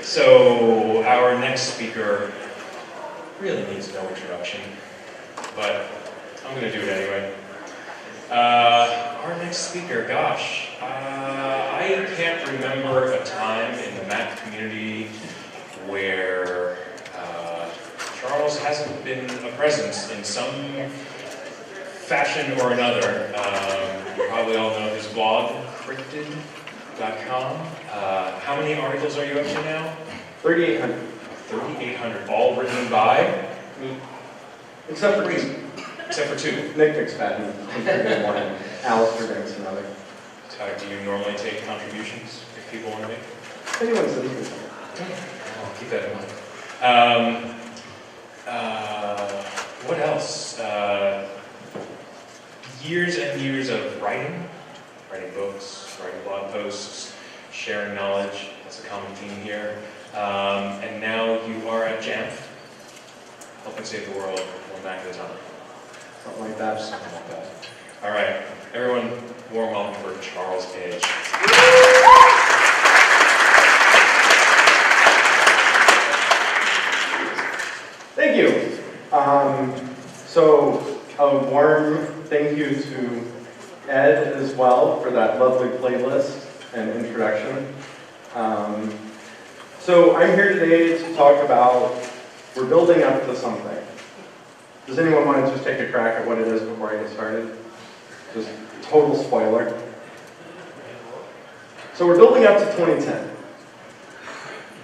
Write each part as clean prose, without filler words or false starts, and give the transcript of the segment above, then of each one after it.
So our next speaker really needs no introduction, but I'm going to do it anyway. Our next speaker, gosh, I can't remember a time in the Mac community where Charles hasn't been a presence in some fashion or another. You probably all know his blog, cryptid.com. How many articles are you up to now? 3,800. 3,800, all written by? Me. Except for two. Except for two. Nick McSpadden, and Alistair Banks, and other. Do you normally take contributions if people want to make? If anyone's interested. I'll keep that in mind. What else? Years and years of writing books, writing blog posts, sharing knowledge. That's a common theme here. And now you are at Jamf, helping save the world one Mac at a time. Something like that. Something like that. All right, everyone, warm welcome for Charles Page. Thank you. So a warm thank you to Ed as well for that lovely playlist and introduction. So I'm here today to talk about, we're building up to something. Does anyone want to just take a crack at what it is before I get started? Just total spoiler. So we're building up to 2010.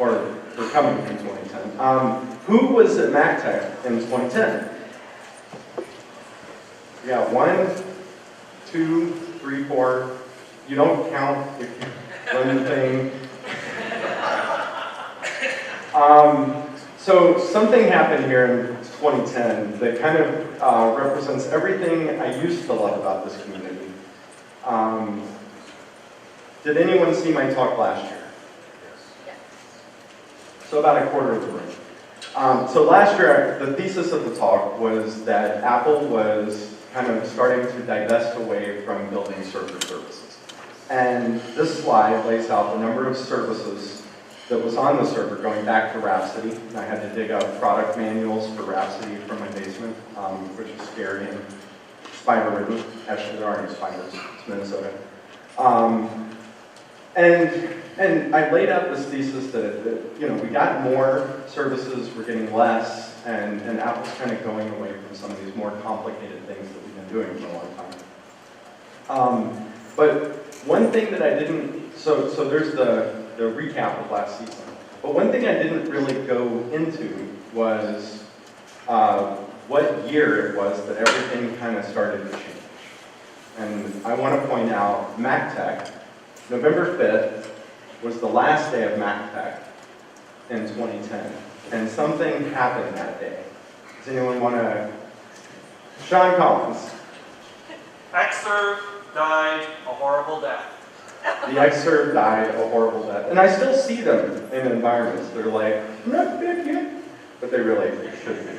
Or we're coming from 2010. Who was at MacTech in 2010? We got 1, 2, 3, 4. You don't count if you run the thing. So something happened here in 2010 that kind of represents everything I used to love about this community. Did anyone see my talk last year? So about a quarter of the room. So last year, the thesis of the talk was that Apple was kind of starting to divest away from building server services. And this slide lays out the number of services that was on the server going back to Rhapsody. And I had to dig up product manuals for Rhapsody from my basement, which is scary and spider-ridden. Actually, there are no spiders. It's Minnesota. And I laid out this thesis that we got more services, we're getting less, and Apple's kind of going away from some of these more complicated things that we've been doing for a long time. But one thing that I didn't, so there's the recap of last season. But one thing I didn't really go into was what year it was that everything kind of started to change. And I want to point out MacTech, November 5th, was the last day of MacTech in 2010. And something happened that day. Does anyone want to? Sean Collins. Xserve died a horrible death. The Xserve died a horrible death. And I still see them in environments. They're like, not dead yet. But they really should be.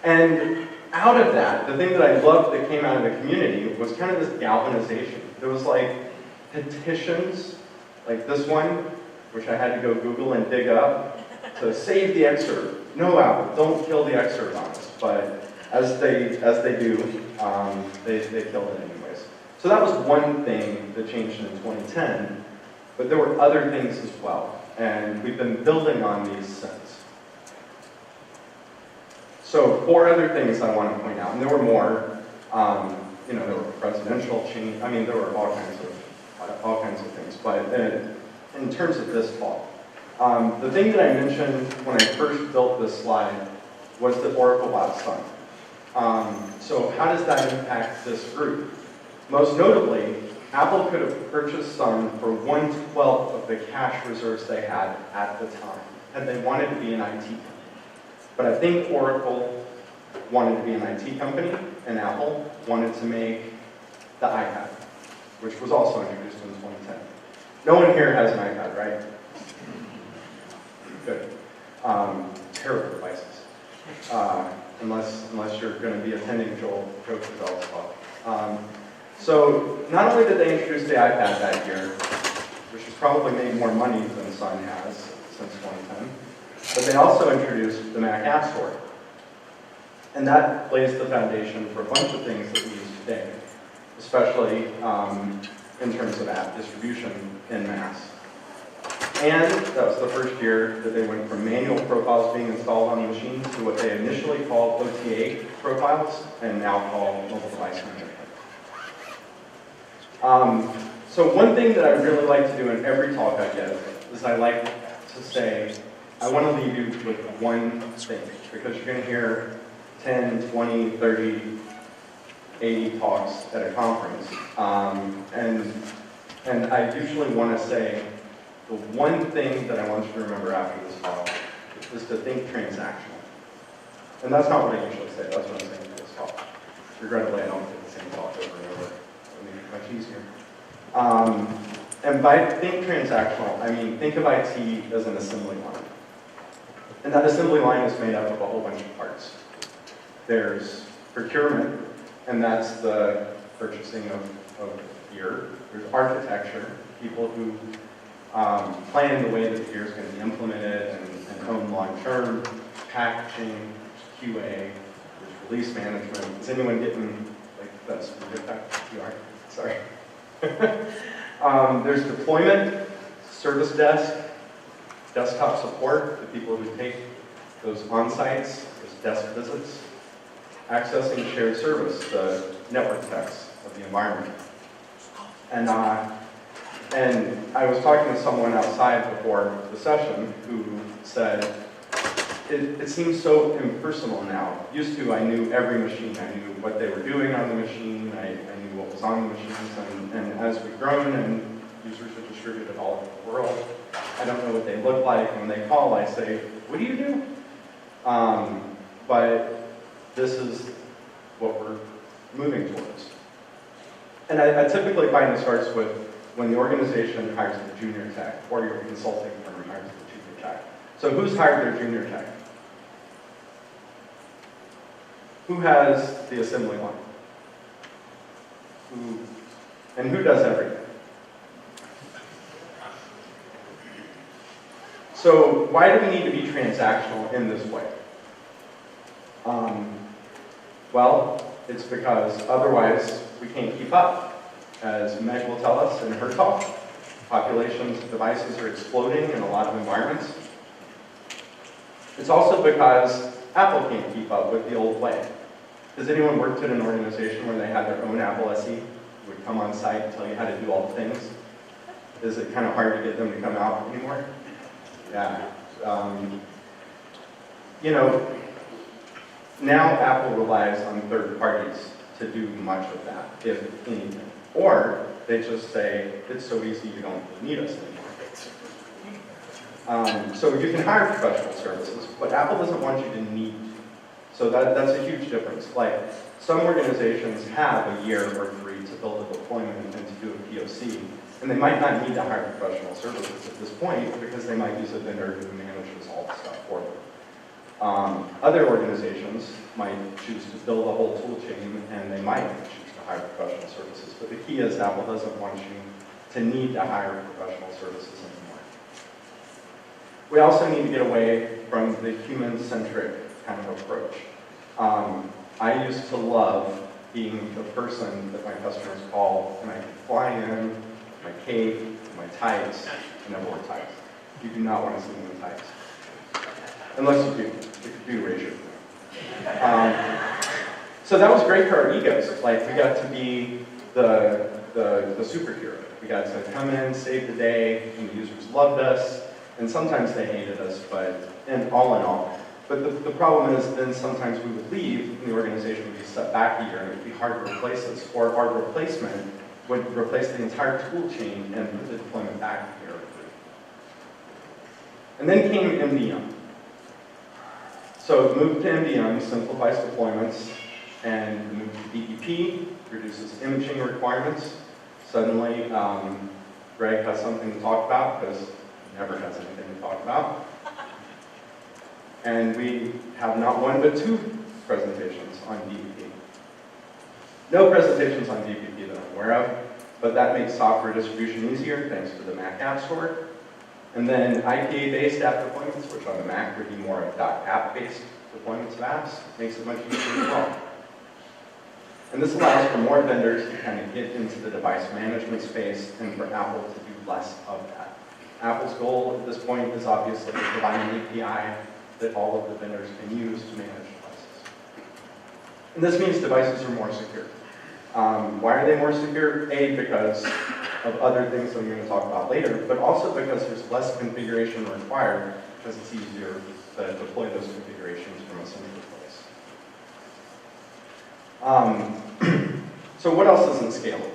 And out of that, the thing that I loved that came out of the community was kind of this galvanization. There was like petitions, like this one, which I had to go Google and dig up, to save the Xserve. No, Apple, don't kill the Xserve on us. But as they do, they killed it anyways. So that was one thing that changed in 2010, but there were other things as well, and we've been building on these since. So 4 other things I want to point out, and there were more. There were presidential change. I mean, there were all kinds of things. But in terms of this talk, the thing that I mentioned when I first built this slide was that Oracle bought Sun. So how does that impact this group? Most notably, Apple could have purchased Sun for 1/12 of the cash reserves they had at the time, had they wanted to be an IT company. But I think Oracle wanted to be an IT company, and Apple wanted to make the iPad, which was also introduced in 2010. No one here has an iPad, right? Good. Terrible devices. Unless you're going to be attending Joe Cabell's talk. So not only did they introduce the iPad that year, which has probably made more money than Sun has since 2010. But they also introduced the Mac App Store. And that lays the foundation for a bunch of things that we use today, especially in terms of app distribution en masse. And that was the first year that they went from manual profiles being installed on the machine to what they initially called OTA profiles and now call mobile device management. So one thing that I really like to do in every talk I give is I like to say, I want to leave you with one thing, because you're going to hear 10, 20, 30, 80 talks at a conference. And I usually want to say, the one thing that I want you to remember after this talk is to think transactional. And that's not what I usually say, that's what I'm saying for this talk. Regrettably, I don't get the same talk over and over. It'll make it much easier. And by think transactional, I mean think of IT as an assembly line. And that assembly line is made up of a whole bunch of parts. There's procurement, and that's the purchasing of gear. There's architecture, people who plan the way that the gear is going to be implemented and owned long-term. Packaging, QA, there's release management. Is anyone getting, like, that's good back? You are? Sorry. There's deployment, service desk, desktop support, the people who take those on-sites, those desk visits, accessing shared service, the network techs of the environment. And I was talking to someone outside before the session who said, it seems so impersonal now. Used to, I knew every machine. I knew what they were doing on the machine. I knew what was on the machines. And as we've grown and users are distributed all over the world, I don't know what they look like. When they call, I say, what do you do? But this is what we're moving towards. And I typically find it starts with when the organization hires the junior tech, or your consulting firm hires the junior tech. So who's hired their junior tech? Who has the assembly line? And who does everything? So why do we need to be transactional in this way? Well, it's because otherwise we can't keep up. As Meg will tell us in her talk, populations of devices are exploding in a lot of environments. It's also because Apple can't keep up with the old way. Has anyone worked at an organization where they had their own Apple SE, would come on site and tell you how to do all the things? Is it kind of hard to get them to come out anymore? Yeah. You know, now Apple relies on third parties to do much of that, if anything. Or they just say, it's so easy you don't need us anymore. So you can hire professional services, but Apple doesn't want you to need. So that's a huge difference. Like, some organizations have a year or 3 to build a deployment and to do a POC, and they might not need to hire professional services at this point because they might use a vendor who manages all the stuff for them. Other organizations might choose to build a whole tool chain, and they might choose to hire professional services. But the key is Apple doesn't want you to need to hire professional services anymore. We also need to get away from the human-centric kind of approach. I used to love being the person that my customers call, and I could fly in my cape, my tights. I never wore tights. You do not want to see me in tights. Unless you do. If you do, raise your hand. So that was great for our egos. Like, we got to be the superhero. We got to come in, save the day, and the users loved us, and sometimes they hated us, and all in all. But the problem is then sometimes we would leave, and the organization would be set back a year, and it would be hard to replace us, or our replacement would replace the entire tool chain and put the deployment back a year or 3. And then came MDM. So it moved to MDM, simplifies deployments, and moved to BEP, reduces imaging requirements. Suddenly, Greg has something to talk about, because he never has anything to talk about. And we have not 1 but 2 presentations on BEP. No presentations on BEP that I'm aware of. but that makes software distribution easier thanks to the Mac App Store. And then IPA-based app deployments, which on the Mac would be more of .app-based deployments of apps, makes it much easier as well. And this allows for more vendors to kind of get into the device management space and for Apple to do less of that. Apple's goal at this point is obviously to provide an API that all of the vendors can use to manage devices. And this means devices are more secure. Why are they more secure? A, because of other things that I'm going to talk about later, but also because there's less configuration required because it's easier to deploy those configurations from a single place. So what else isn't scalable?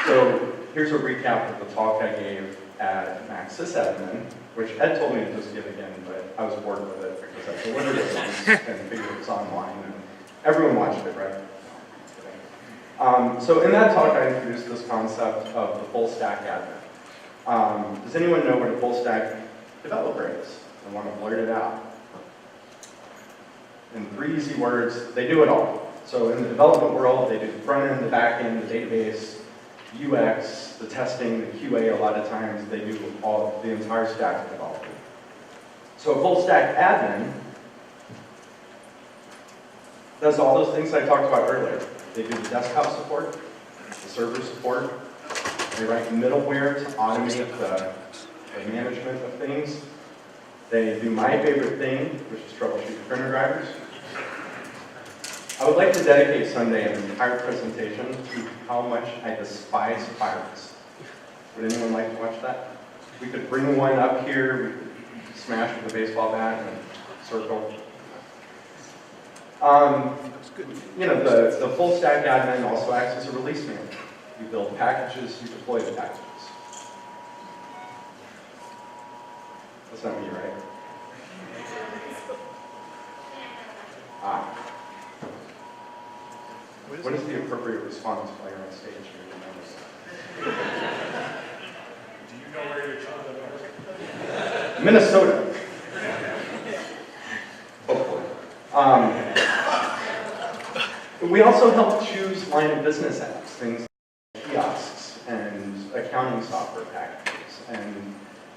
So here's a recap of the talk I gave at MacSysAdmin, which Ed told me to just give again, but I was bored with it because I delivered it once and figured it was online, and everyone watched it, right? So in that talk, I introduced this concept of the full stack admin. Does anyone know what a full stack developer is? I want to blurt it out. In 3 easy words, they do it all. So in the development world, they do the front end, the back end, the database, UX, the testing, the QA. A lot of times, they do all the entire stack of development. So a full stack admin does all those things I talked about earlier. They do the desktop support, the server support. They write middleware to automate the management of things. They do my favorite thing, which is troubleshoot printer drivers. I would like to dedicate someday an entire presentation to how much I despise pirates. Would anyone like to watch that? We could bring one up here, we could smash with a baseball bat and circle. You know, the full stack admin also acts as a release manager. You build packages, you deploy the packages. That's not me, right? What is the appropriate response while you're on stage here? Do you know where your children are? Minnesota. Hopefully. We also help choose line of business apps, things like kiosks and accounting software packages,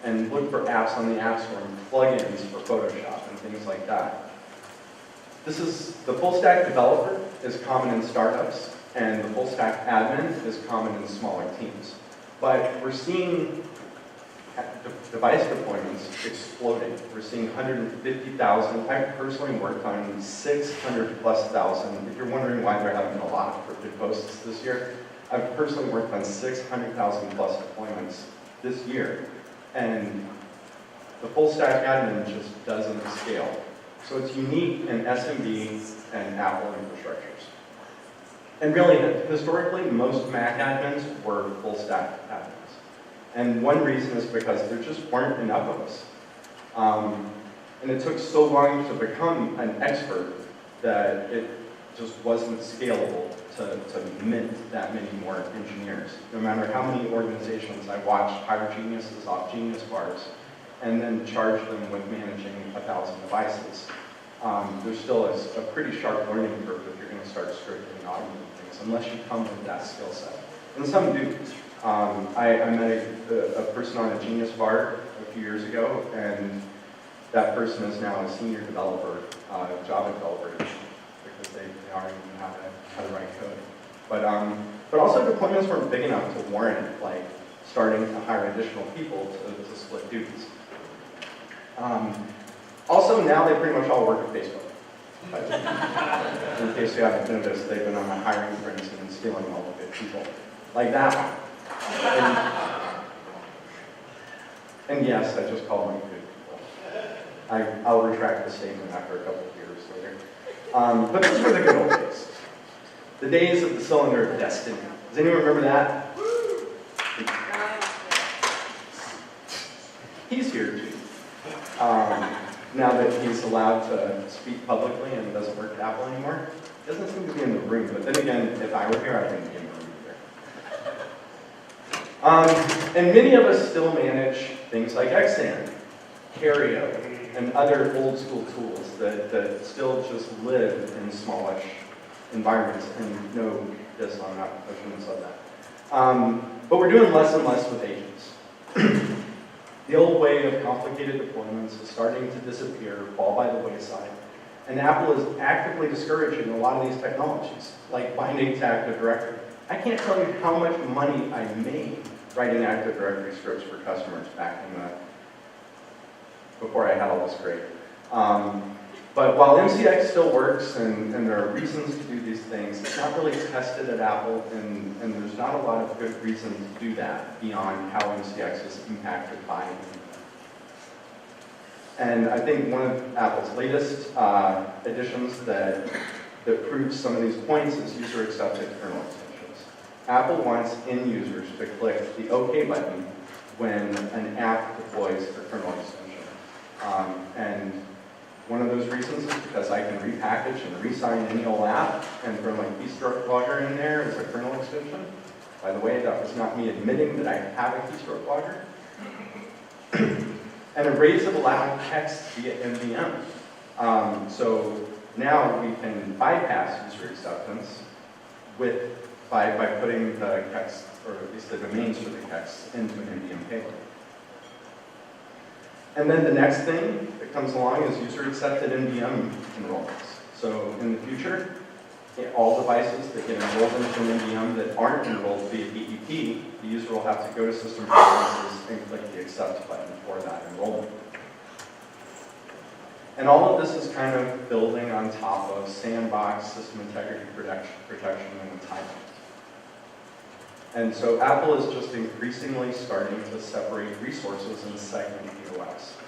and look for apps on the App Store and plugins for Photoshop and things like that. This is the full stack developer is common in startups, and the full stack admin is common in smaller teams. But we're seeing device deployments exploding. We're seeing 150,000. I personally worked on 600,000+. If you're wondering why there haven't been a lot of cryptid posts this year, I've personally worked on 600,000+ deployments this year. And the full stack admin just doesn't scale. So it's unique in SMB and Apple infrastructures. And really, historically, most Mac admins were full stack admins. And one reason is because there just weren't enough of us. And it took so long to become an expert that it just wasn't scalable to mint that many more engineers. No matter how many organizations I watched hire geniuses off Genius Bars and then charge them with managing 1,000 devices. There's still a pretty sharp learning curve if you're going to start scripting and automating things, unless you come with that skill set. And some do. I met a person on a Genius Bar a few years ago, and that person is now a senior developer, Java developer, because they already know how to write code. But also deployments weren't big enough to warrant like starting to hire additional people to split duties. Also, now they pretty much all work at Facebook. In case you haven't noticed, they've been on a hiring frenzy and stealing all of their people. Like that one. And yes, I just called them good people. I'll retract the statement after a couple of years later. But those were the good old days. The days of the cylinder of destiny. Does anyone remember that? He's here too. Now that he's allowed to speak publicly and doesn't work at Apple anymore, he doesn't seem to be in the room. But then again, if I were here, I wouldn't be in the room either. And many of us still manage things like Xan, Cario, and other old school tools that still just live in smallish environments. And no diss on that, I shouldn't have said But we're doing less and less with agents. The old way of complicated deployments is starting to disappear, fall by the wayside. And Apple is actively discouraging a lot of these technologies, like binding to Active Directory. I can't tell you how much money I made writing Active Directory scripts for customers back in before I had all this great. But while MCX still works and there are reasons to do these things, it's not really tested at Apple, and there's not a lot of good reason to do that beyond how MCX is impacted by it. And I think one of Apple's latest additions that proves some of these points is user-accepted kernel extensions. Apple wants end users to click the OK button when an app deploys a kernel extension. And one of those reasons is because I can repackage and re-sign any old app and throw my keystroke logger in there as a kernel extension. By the way, that was not me admitting that I have a keystroke logger. And arrays that allow text via MVM. So now we can bypass user acceptance by putting the text, or at least the domains for the text, into an MVM payload. And then the next thing that comes along is user-accepted MVM enrollments. So in the future, all devices that get enrolled into an MVM that aren't enrolled via EEP, the user will have to go to System Preferences and click the Accept button for that enrollment. And all of this is kind of building on top of sandbox, system integrity protection, and entitlement. And so Apple is just increasingly starting to separate resources and segment the OS,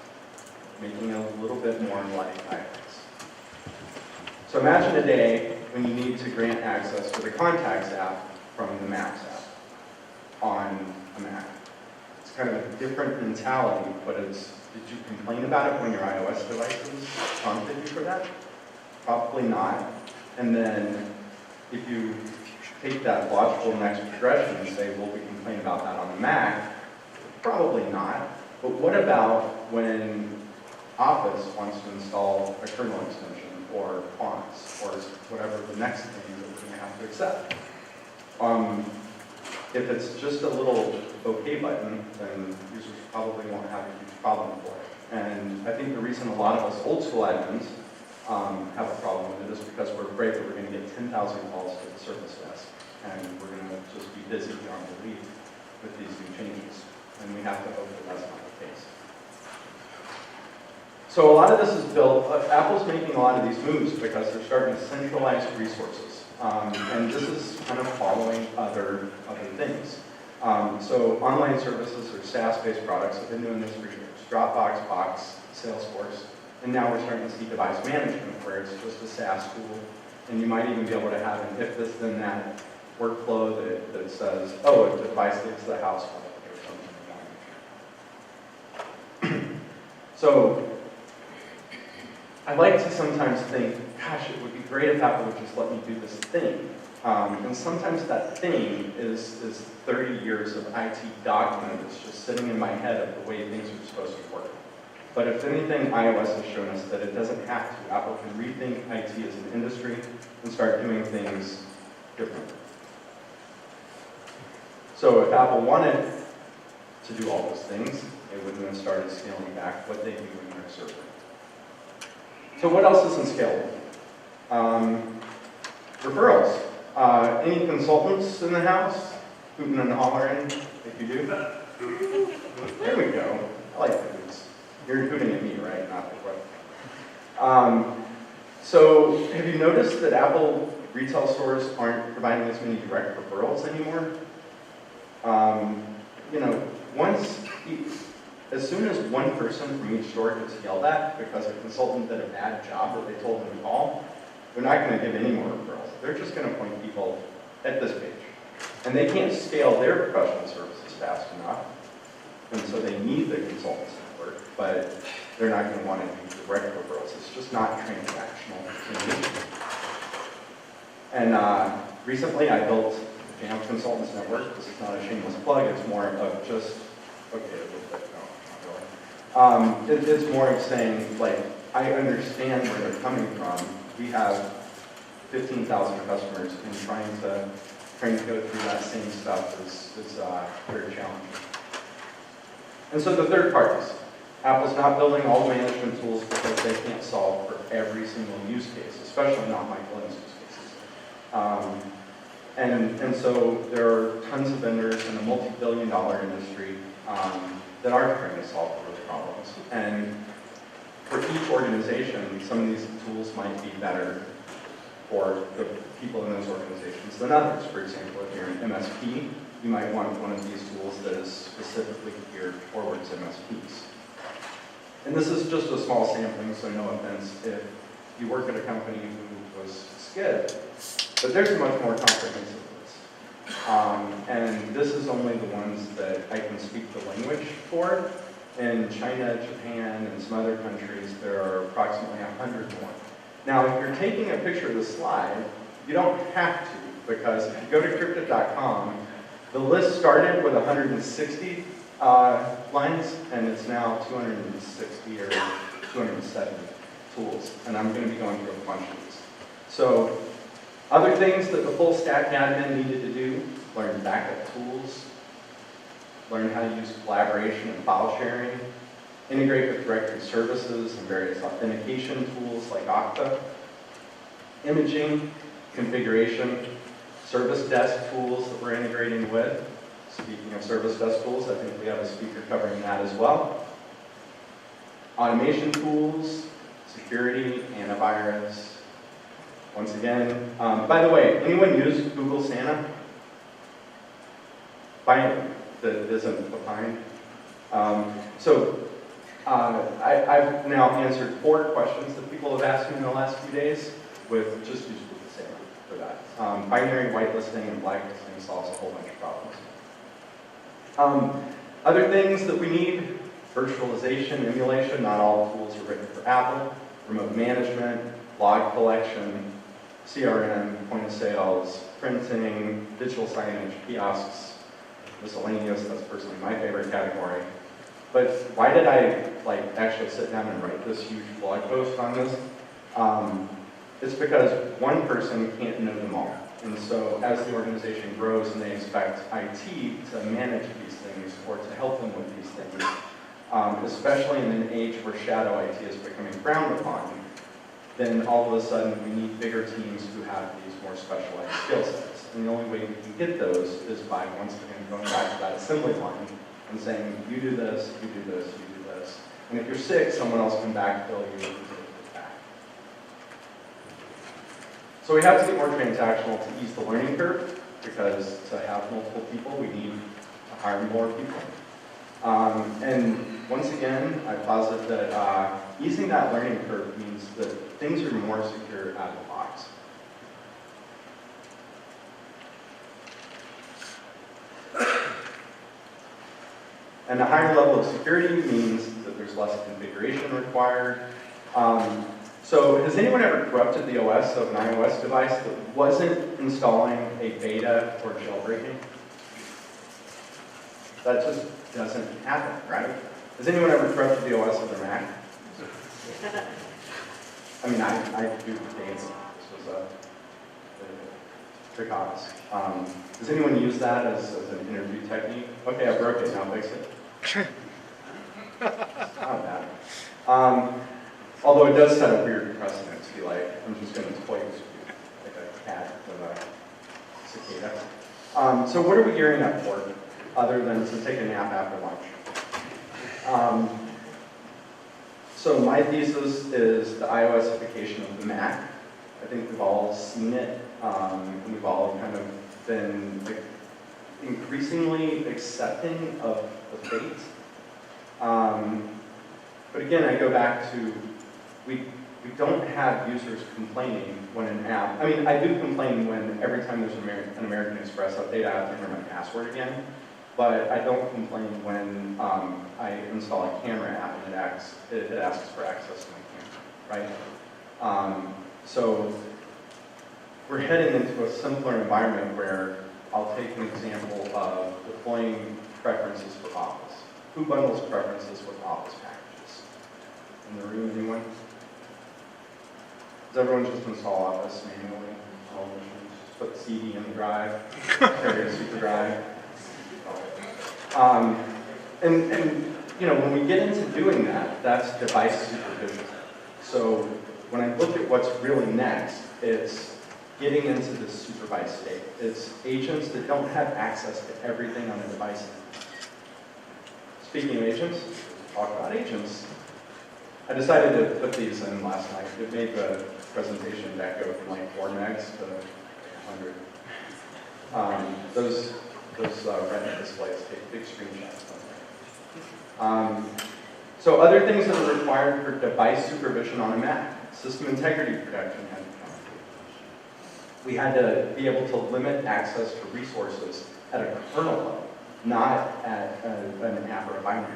making it a little bit more like iOS. So imagine a day when you need to grant access to the Contacts app from the Maps app on a Mac. It's kind of a different mentality, but it's, did you complain about it when your iOS devices prompted you for that? Probably not. And then if you take that logical next progression and say, well, we complain about that on the Mac, probably not. But what about when Office wants to install a kernel extension or fonts or whatever the next thing that we're going to have to accept? If it's just a little OK button, then users probably won't have a huge problem for it. And I think the reason a lot of us old school admins have a problem with it is because we're afraid that we're going to get 10,000 calls to the service desk, and we're going to just be busy beyond belief with these new changes. And we have to hope that that's not the case. So a lot of this is built, Apple's making a lot of these moves because they're starting to centralize resources. And this is kind of following other things. So online services or SaaS-based products have been doing this for years. Dropbox, Box, Salesforce, and now we're starting to see device management where it's just a SaaS tool, and you might even be able to have an if this then that workflow that says, oh, if the device leaves the house or something. So I like to sometimes think, gosh, it would be great if Apple would just let me do this thing. And sometimes that thing is 30 years of IT dogma that's just sitting in my head of the way things are supposed to work. But if anything, iOS has shown us that it doesn't have to. Apple can rethink IT as an industry and start doing things differently. So if Apple wanted to do all those things, they wouldn't have started scaling back what they do in their server. So what else isn't scalable? Referrals. Any consultants in the house? Hooting and hollering, if you do. There we go. I like the hoots. You're hooting at me, right? Not the question. So have you noticed that Apple retail stores aren't providing as many direct referrals anymore? You know, as soon as one person from each store gets yelled at because a consultant did a bad job that they told them to call, they're not going to give any more referrals. They're just going to point people at this page. And they can't scale their professional services fast enough, and so they need the consultants network, but they're not going to want to do direct referrals. It's just not transactional. And recently I built the Jamf Consultants Network. This is not a shameless plug, it's more of just, okay, a little bit, no, not really. It's more of saying, like, I understand where they're coming from. We have 15,000 customers, and trying to trying to go through that same stuff is very challenging. And so the third parties. Apple's not building all the management tools because they can't solve for every single use case, especially not Mike Lynn's use cases. And so there are tons of vendors in a multi-billion-dollar industry that are trying to solve for those problems. And for each organization, some of these tools might be better for the people in those organizations than others. For example, if you're an MSP, you might want one of these tools that is specifically geared towards MSPs. And this is just a small sampling, so no offense if you work at a company who was SCID, but there's a much more comprehensive list. And this is only the ones that I can speak the language for. In China, Japan, and some other countries, there are approximately 100 more. Now, if you're taking a picture of the slide, you don't have to, because if you go to cryptid.com, the list started with 160 lines, and it's now 260 or 270 tools. And I'm going to be going through a bunch of these. So, other things that the full stack admin needed to do: learn backup tools, learn how to use collaboration and file sharing, integrate with directory services and various authentication tools like Okta, imaging, configuration, service desk tools that we're integrating with. Speaking of service desk tools, I think we have a speaker covering that as well. Automation tools, security, antivirus. Once again, by the way, anyone use Google Santa? That isn't behind. I've now answered 4 questions that people have asked me in the last few days with just use Google Santa for that. Binary whitelisting and blacklisting solves a whole bunch of problems. Other things that we need: virtualization, emulation. Not all tools are written for Apple. Remote management, log collection, CRM, point of sales, printing, digital signage, kiosks, miscellaneous. That's personally my favorite category. But why did I actually sit down and write this huge blog post on this? It's because one person can't know them all. And so as the organization grows and they expect IT to manage these things or to help them with these things, especially in an age where shadow IT is becoming frowned upon, then all of a sudden we need bigger teams who have these more specialized skill sets. And the only way we can get those is by, once again, going back to that assembly line and saying, you do this, you do this, you do this. And if you're sick, someone else can backfill you and take it back. So we have to get more transactional to ease the learning curve, because to have multiple people, we need to hire more people. And once again, I posit that easing that learning curve means that things are more secure out of the box. And a higher level of security means that there's less configuration required. So has anyone ever corrupted the OS of an iOS device that wasn't installing a beta or jailbreaking? That just doesn't happen, right? Has anyone ever corrupted the OS of their Mac? I mean, I do dancing. This was a trick honest. Does anyone use that as an interview technique? Okay, I broke it, now fix it. It's not bad. Although it does set a weird precedent to be like, I'm just going to toy with you, like a cat with a cicada. So what are we gearing up for, other than to take a nap after lunch? So my thesis is the iOSification of the Mac. I think we've all seen it. We've all kind of been increasingly accepting of the fate. But again, I go back to, we don't have users complaining when an app, I mean, I do complain when every time there's an American Express update, I have to enter my password again. But I don't complain when I install a camera app and it asks for access to my camera, right? So we're heading into a simpler environment where I'll take an example of deploying preferences for Office. Who bundles preferences with Office packages? In the room, anyone? Does everyone just install Office manually? All machines? Just put the CD in the drive, carry a super drive. And you know, when we get into doing that, that's device supervision. So when I look at what's really next, it's getting into the supervised state. It's agents that don't have access to everything on the device. Speaking of agents, talk about agents. I decided to put these in last night. It made the presentation deck go from like 4 megs to 100. Those Retina displays take big screenshots. So other things that are required for device supervision on a Mac, system integrity protection had to come. We had to be able to limit access to resources at a kernel level, not at an app or a binary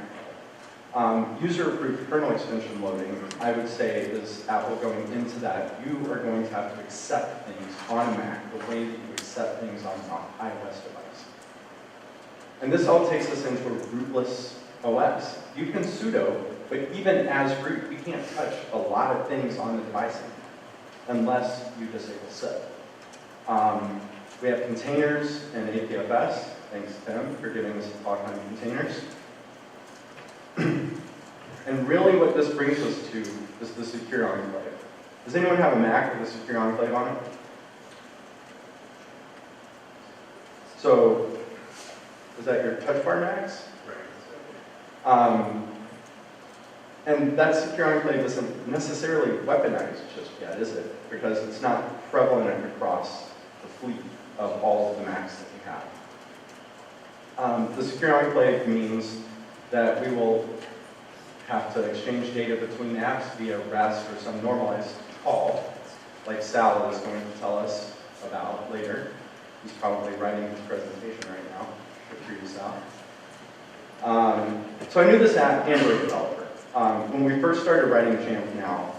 level. User-approved kernel extension loading, I would say, is Apple going into that. You are going to have to accept things on a Mac the way that you accept things on an iOS device. And this all takes us into a rootless OS. You can sudo, but even as root, you can't touch a lot of things on the device unless you disable SIP. We have containers and APFS. Thanks, Tim, for giving us a talk on containers. And really what this brings us to is the secure enclave. Does anyone have a Mac with a secure enclave on it? So, is that your touch bar Macs? And that secure enclave isn't necessarily weaponized just yet, is it? Because it's not prevalent across the fleet of all of the Macs that we have. The secure enclave means that we will have to exchange data between apps via REST or some normalized call, like Sal is going to tell us about later. He's probably writing his presentation right now. Good for you, Sal. So I knew this Android developer. When we first started writing Jamf Now,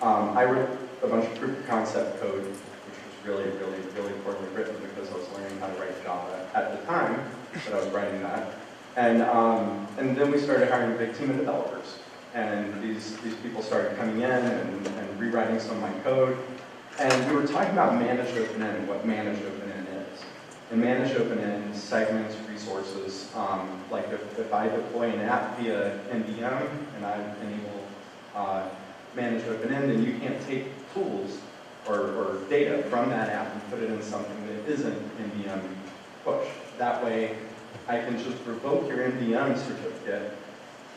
I wrote a bunch of proof of concept code, which was really, really, really poorly written because I was learning how to write Java at the time that I was writing that. And then we started hiring a big team of developers. And these people started coming in and rewriting some of my code. And we were talking about managed open-end and what managed open-end is. And managed open-end segments resources. Like if I deploy an app via NVM and I enable managed open-end, then you can't take tools or data from that app and put it in something that isn't NVM push. That way, I can just revoke your NVM certificate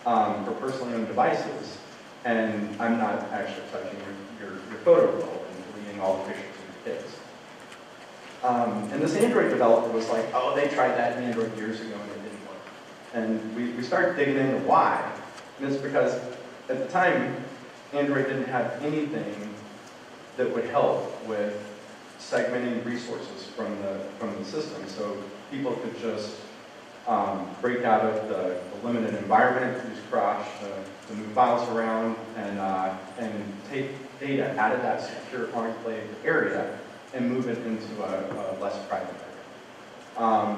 for personally owned devices, and I'm not actually touching your photo roll and deleting all the pictures of your kids. And this Android developer was like, oh, they tried that in Android years ago and it didn't work. And we started digging into why. And it's because at the time, Android didn't have anything that would help with segmenting resources from the system. So people could just break out of the limited environment, use Crush to move files around, and take data out of that secure enclave area and move it into a less private area.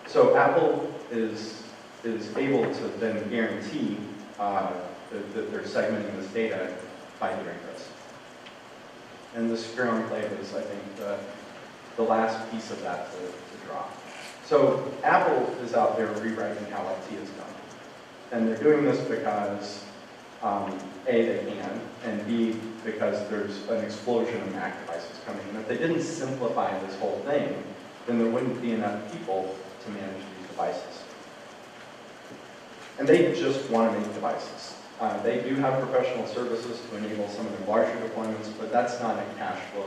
So Apple is able to then guarantee that they're segmenting this data by doing this. And the secure enclave is, I think, the last piece of that to drop. So Apple is out there rewriting how IT is done. And they're doing this because, A, they can, and B, because there's an explosion of Mac devices coming. And if they didn't simplify this whole thing, then there wouldn't be enough people to manage these devices. And they just want to make devices. They do have professional services to enable some of their larger deployments, but that's not a cash flow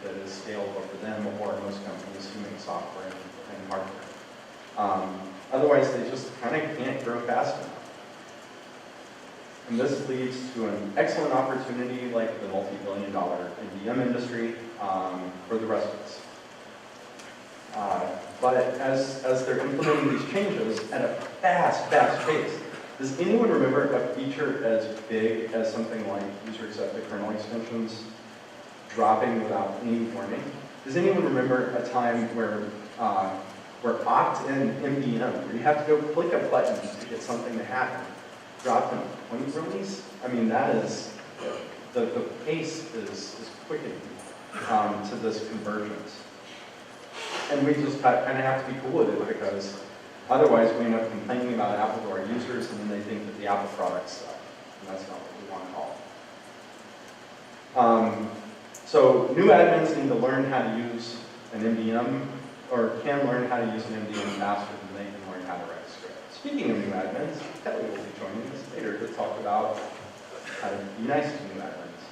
that is scalable for them or most companies who make software and hardware. Otherwise, they just kind of can't grow fast enough. And this leads to an excellent opportunity like the multi-billion-dollar NVM industry for the rest of us. But as they're implementing these changes at a fast pace, does anyone remember a feature as big as something like user-accepted kernel extensions dropping without any warning? Does anyone remember a time where opt-in MDM, where you have to go click a button to get something to happen, dropped in a 20 release? I mean, that is, the pace is quickening to this convergence. And we just kind of have to be cool with it because otherwise we end up complaining about Apple to our users and then they think that the Apple products suck. And that's not what we want at all. So new admins need to learn how to use an MDM, or can learn how to use an MDM faster than they can learn how to write a script. Speaking of new admins, Kelly will be joining us later to talk about how to be nice to new admins.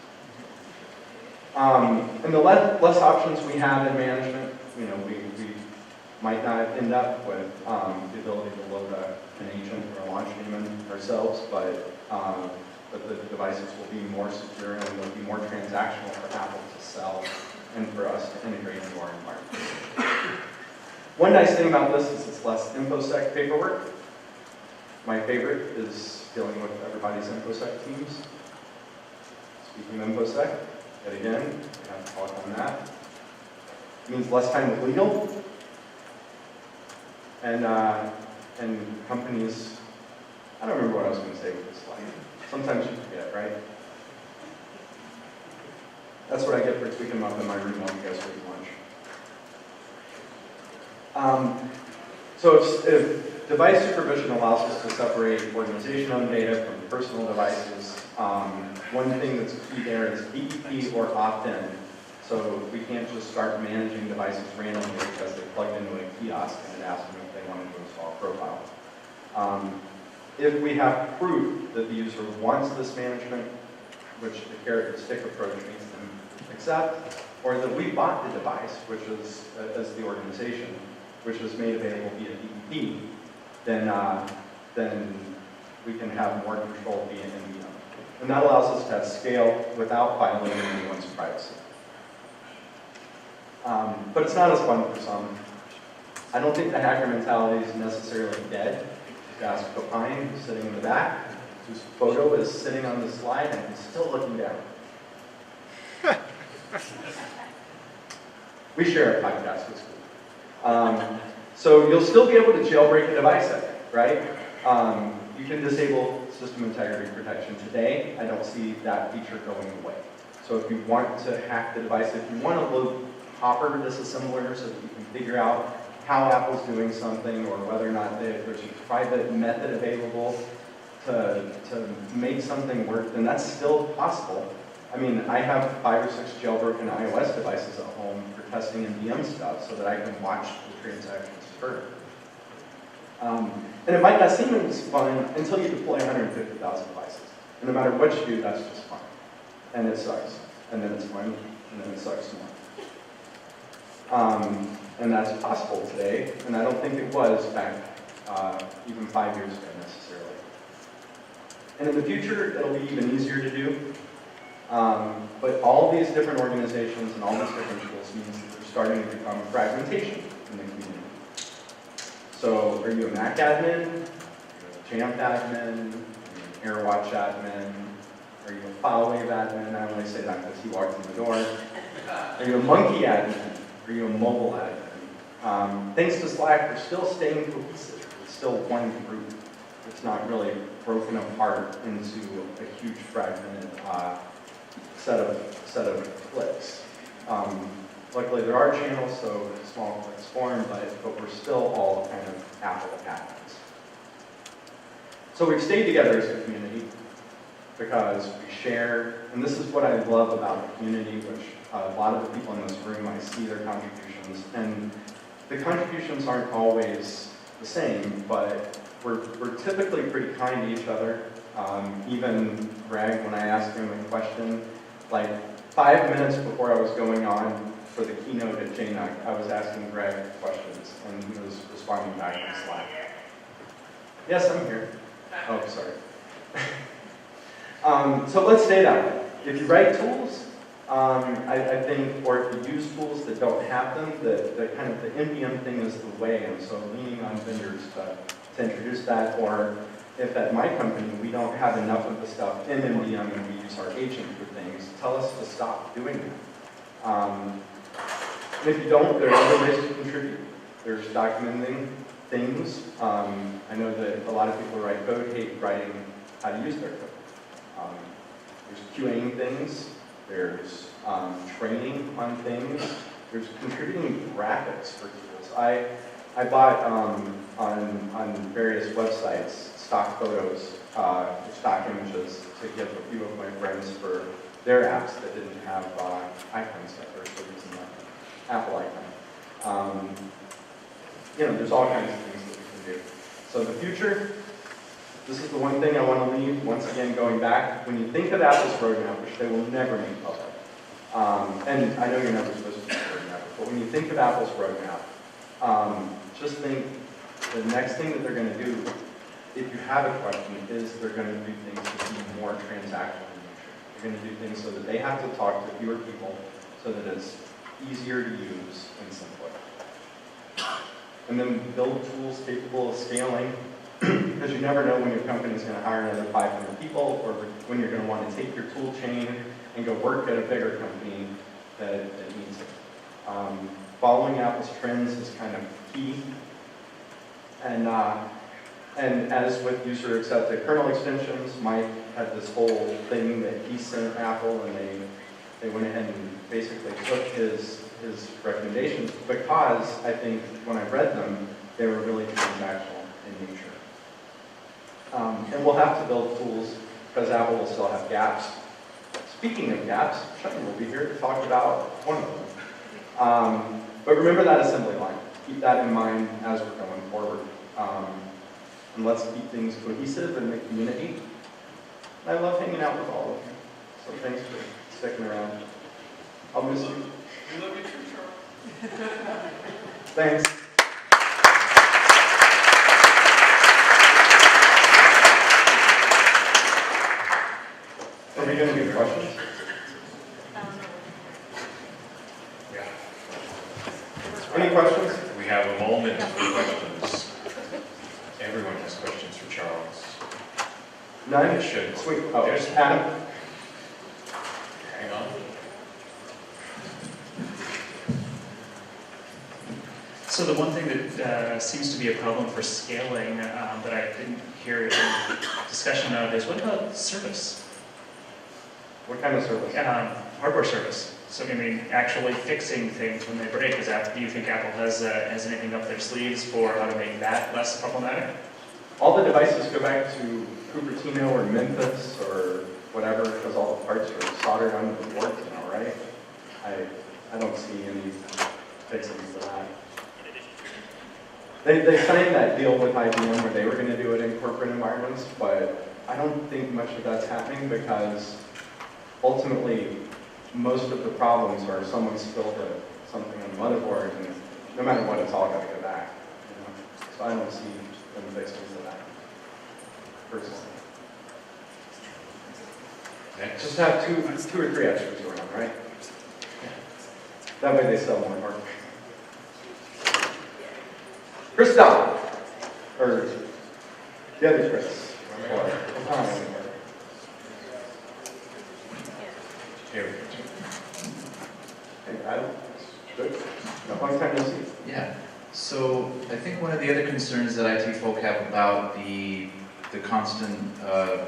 And the less options we have in management, we might not end up with the ability to load an agent or a launch daemon ourselves, but the devices will be more secure and they'll be more transactional for Apple to sell and for us to integrate into our environment. One nice thing about this is it's less InfoSec paperwork. My favorite is dealing with everybody's InfoSec teams. Speaking of InfoSec, yet again, we have to talk on that. It means less time with legal. And companies, I don't remember what I was going to say with this slide. Sometimes you forget, right? That's what I get for tweaking them up in my room while you guys were eating lunch. So if device supervision allows us to separate organization-owned data from personal devices, one thing that's key there is BEP or opt-in. So we can't just start managing devices randomly because they plugged into a kiosk and it asks them if they wanted to install a profile. If we have proof that the user wants this management, which the carrot and stick approach makes them accept, or that we bought the device, which is, as the organization, which is made available via BEP, then we can have more control via MDM. And that allows us to have scale without violating anyone's privacy. But it's not as fun for some. I don't think the hacker mentality is necessarily dead. Ask Copine, who's sitting in the back, whose photo is sitting on the slide and he's still looking down. We share a podcast, it's cool. So you'll still be able to jailbreak a device, I think, right? You can disable system integrity protection today. I don't see that feature going away. So if you want to hack the device, if you want to load Hopper disassembler so that you can figure out how Apple's doing something or whether or not there's a private method available to make something work, then that's still possible. I mean, I have 5 or 6 jailbroken iOS devices at home for testing MDM stuff so that I can watch the transactions occur. And it might not seem as fun until you deploy 150,000 devices. And no matter what you do, that's just fun. And it sucks. And then it's fun, and then it sucks more. And that's possible today, and I don't think it was back even 5 years ago necessarily. And in the future, it'll be even easier to do. But all these different organizations and all these different tools means that there's starting to become fragmentation in the community. So are you a Mac admin? Are you a Jamf admin? Are you an AirWatch admin? Are you a FileWave admin? I only say that because he walked in the door. Are you a Monkey admin? Are you a mobile admin? Thanks to Slack, we're still staying cohesive. It's still one group. It's not really broken apart into a huge fragmented set of clicks. Luckily, there are channels, so small clicks form, but we're still all kind of Apple admins. So we've stayed together as a community because we share, and this is what I love about the community, which a lot of the people in this room, I see their contributions, and the contributions aren't always the same, but we're typically pretty kind to each other. Even Greg, when I asked him a question, like 5 minutes before I was going on for the keynote at JNUC, I was asking Greg questions, and he was responding back in Slack. Yes, I'm here. Oh, sorry. So let's stay that way. If you write tools, I think, or if you use tools that don't have them, the kind of the MDM thing is the way, and so leaning on vendors to introduce that, or if at my company we don't have enough of the stuff in MDM and we use our agent for things, tell us to stop doing that. And if you don't, there are other ways to contribute. There's documenting things. I know that a lot of people who write code hate writing how to use their code. There's QAing things. There's training on things. There's contributing graphics for tools. I bought on various websites stock photos, stock images to give a few of my friends for their apps that didn't have icons yet. They're still using the Apple icon. There's all kinds of things that we can do. So the future, this is the one thing I want to leave, once again, going back. When you think of Apple's roadmap, which they will never make public, and I know you're never supposed to make a roadmap, but when you think of Apple's roadmap, just think the next thing that they're going to do, if you have a question, is they're going to do things to be more transactional in nature. They're going to do things so that they have to talk to fewer people, so that it's easier to use and simpler. And then build tools capable of scaling, because you never know when your company is going to hire another 500 people, or when you're going to want to take your tool chain and go work at a bigger company that needs it. Following Apple's trends is kind of key. And as with user-accepted kernel extensions, Mike had this whole thing that he sent Apple, and they went ahead and basically took his recommendations, because I think when I read them, they were really transactional in nature. And we'll have to build tools, because Apple will still have gaps. Speaking of gaps, Shane will be here to talk about one of them. But remember that assembly line. Keep that in mind as we're going forward. And let's keep things cohesive in the community. I love hanging out with all of you. So thanks for sticking around. I'll miss you. We love you too, Charles. Thanks. Are we going to get questions? Yeah. Any questions? We have a moment for questions. Everyone has questions for Charles. None? It should. Sweet. Oh, There's Adam? Hang on. So the one thing that seems to be a problem for scaling that I didn't hear any discussion of is, what about service? What kind of service? Hardware service. So I mean, actually fixing things when they break. Do you think Apple has anything up their sleeves for how to make that less problematic? All the devices go back to Cupertino or Memphis or whatever, because all the parts are soldered onto the board now, right? I don't see any fixing for that. They signed that deal with IBM where they were going to do it in corporate environments, but I don't think much of that's happening, because ultimately most of the problems are someone spilled something on the motherboard, and no matter what, it's all got to go back. So I don't see them fixing for that, personally. Next. Just have two or three extras around, right? That way they sell more hardware. Chris Don, or the other Chris. Here. Hey, Adam. Good. Long time no see. Yeah. So I think one of the other concerns that IT folk have about the constant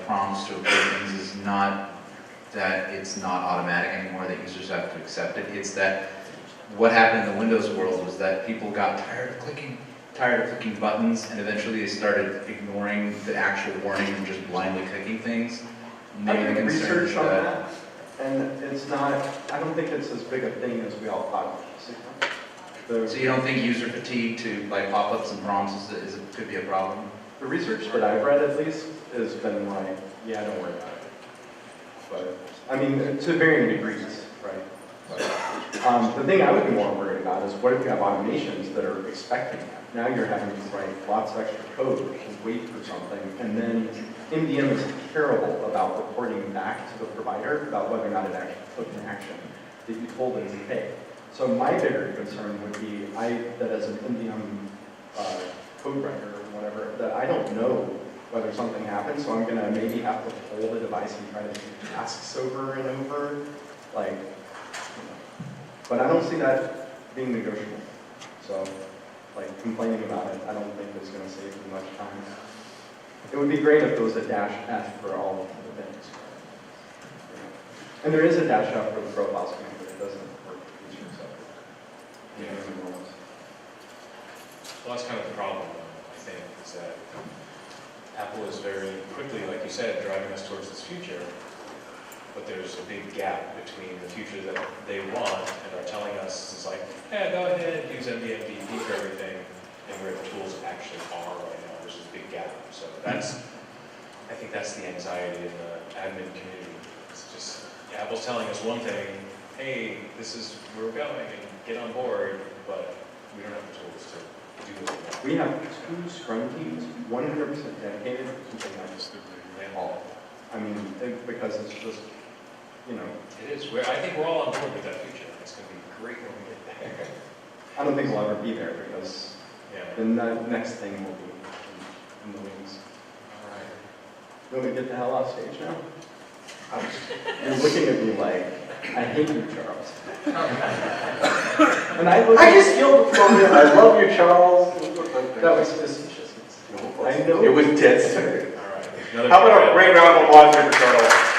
prompts to update things is not that it's not automatic anymore, that users have to accept it. It's that what happened in the Windows world was that people got tired of clicking buttons, and eventually they started ignoring the actual warning and just blindly clicking things. I did the concern research is on that, and it's not, I don't think it's as big a thing as we all thought. So you don't think user fatigue to like pop-ups and prompts could be a problem? The research that I've read, at least, has been like, yeah, don't worry about it. But, I mean, to varying degrees, right? But, the thing I would be more worried about is what if you have automations that are expecting that? Now you're having to write lots of extra code to wait for something, and then MDM is terrible about reporting back to the provider about whether or not it actually took an action that you told it to take. So my bigger concern would be, that as an MDM code writer or whatever, that I don't know whether something happened, so I'm going to maybe have to pull the device and try to do tasks over and over, like, but I don't see that being negotiable. So, like, complaining about it, I don't think it's going to save me much time. It would be great if there was a -F for all of the things. And there is a -F for the profile scan, but it doesn't work for user accepted. Yeah. Well, that's kind of the problem, I think, is that Apple is very quickly, like you said, driving us towards this future, but there's a big gap between the future that they want and are telling us, it's like, yeah, go ahead, use MDMDP for everything, and where the tools actually are right now. There's this big gap. So that's, I think that's the anxiety in the admin community. It's just, Apple's telling us one thing, hey, this is where we're going, and get on board, but we don't have the tools to do what we want. We have 2 Scrum teams, 100% dedicated to keeping that just all. I mean, because it's just, you know. It is. I think we're all on board with that future. It's going to be great when we get there. I don't think we'll ever be there because Yeah. the next thing will be in the wings. All right. You want me to get the hell off stage now? You're looking at me like, I hate you, Charles. And I just feel the phone. I love you, Charles. That was facetious. I know. It was dead serious. All right. Another How about a great round of applause here for Charles?